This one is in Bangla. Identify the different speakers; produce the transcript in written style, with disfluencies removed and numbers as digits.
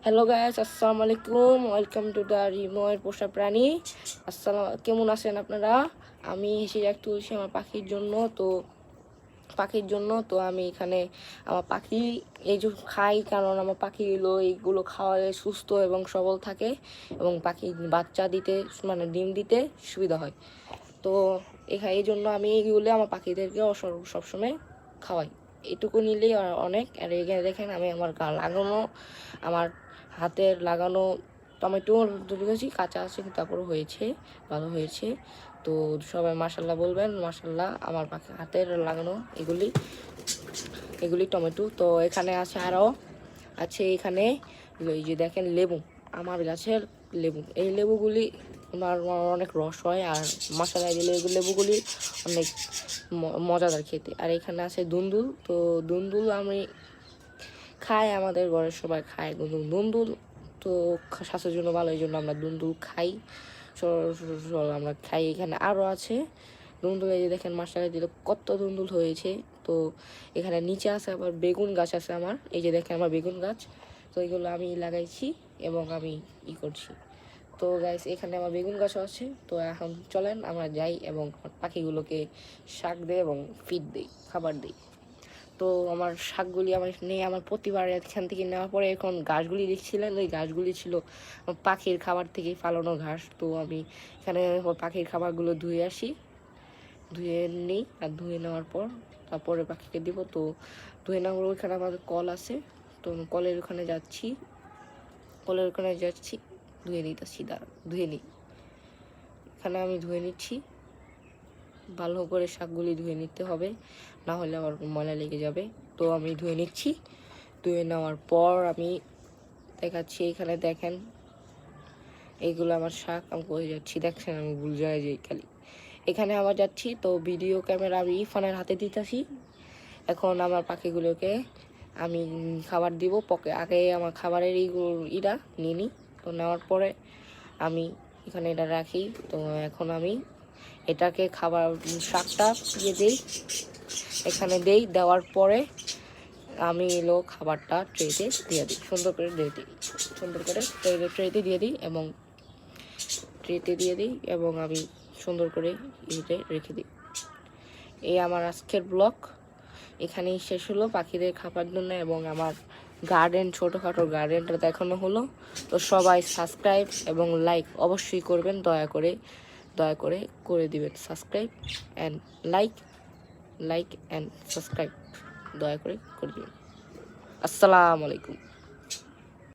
Speaker 1: হ্যালো গাইস, আসসালামু আলাইকুম। ওয়েলকাম টু দ্য রিময়ের পোষা প্রাণী। কেমন আছেন আপনারা? আমি হেসে এক তুলছি আমার পাখির জন্য তো আমি এখানে আমার পাখি এই যে খাই, কারণ আমার পাখিগুলো এইগুলো খাওয়ালে সুস্থ এবং সবল থাকে এবং পাখি বাচ্চা দিতে মানে ডিম দিতে সুবিধা হয়। তো এই জন্য আমি এইগুলো আমার পাখিদেরকে সবসময় খাওয়াই। এটুকু নিলেই অনেক। আর এখানে দেখেন আমি আমার হাতের লাগানো টমেটো ঢুকেছি, কাঁচা আছে তারপর হয়েছে, ভালো হয়েছে। তো সবাই মাশাল্লাহ বলবেন। মাশাল্লাহ, আমার হাতের লাগানো এগুলি টমেটো। তো এখানে আছে আরও আছে এখানে এই যে দেখেন লেবু, আমার গাছের লেবু। এই লেবুগুলি আমার অনেক রস হয়, আর মশলা দিলে লেবুগুলি অনেক মজাদার খেতে। আর এখানে আছে দুন্দুল। তো দুন্দুল আমি খাই, আমাদের ঘরের সবাই খায় দুন্দুল। তো স্বাস্থ্যের জন্য ভালো, এই জন্য আমরা দুন্দুল খাই, আমরা খাই। এখানে আরও আছে দুন্দুল, এই যে দেখেন মশলা দিলে কত দুন্দুল হয়েছে। তো এখানে নিচে আছে আবার বেগুন গাছ আছে আমার, এই যে দেখেন আমার বেগুন গাছ। তো এগুলো আমি লাগাইছি এবং আমি করছি। তো গাইস, এখানে আমার বেগুন গাছও আছে। তো এখন চলেন আমরা যাই এবং পাখিগুলোকে শাক দেই এবং ফিড দিই, খাবার দিই। তো আমার শাকগুলি আমার প্রতিবার এখান থেকে নেওয়ার পরে এখন ঘাসগুলি দেখছিলেন, ওই ঘাসগুলি ছিল পাখির খাবার থেকে ফালানো ঘাস। তো আমি এখানে পাখির খাবারগুলো ধুয়ে নিই, আর ধুয়ে নেওয়ার পর তারপরে পাখিকে দিব। তো ধুয়ে নেওয়ার ওইখানে আমাদের কল আছে, তো কলের ওখানে যাচ্ছি ধুয়ে নিতেছি, ধুয়ে নিই। এখানে আমি ধুয়ে নিচ্ছি, ভালো করে শাকগুলি ধুয়ে নিতে হবে, না হলে আবার ময়লা লেগে যাবে। তো আমি ধুয়ে নিচ্ছি। ধুয়ে নেওয়ার পর আমি দেখাচ্ছি, এখানে দেখেন এইগুলো আমার শাক। আমি কোথায় যাচ্ছি দেখছেন, আমি ভুল যাই খালি। এখানে আবার যাচ্ছি, তো ভিডিও ক্যামেরা আমি ইরফানের হাতে দিতেছি। এখন আমার পাখিগুলোকে আমি খাবার দিব। আগে আমার খাবারের ইটা নিয়ে নিই। তো নেওয়ার পরে আমি এখানে এটা রাখি। তো এখন আমি এটাকে শাকটা দিই, এখানে দেওয়ার পরে আমি খাবারটা ট্রেতে দিয়ে দিই, সুন্দর করে ট্রেতে দিয়ে দিই এবং আমি সুন্দর করে রেখে দিই। এই আমার আজকের ব্লগ এখানেই শেষ হলো, পাখিদের খাবার জন্য এবং আমার ছোটোখাটো গার্ডেনটা দেখানো হলো। তো সবাই সাবস্ক্রাইব এবং লাইক অবশ্যই করবেন, দয়া করে করে দিবেন। Subscribe and like and subscribe দয়া করে দিবেন। আসসালামু আলাইকুম।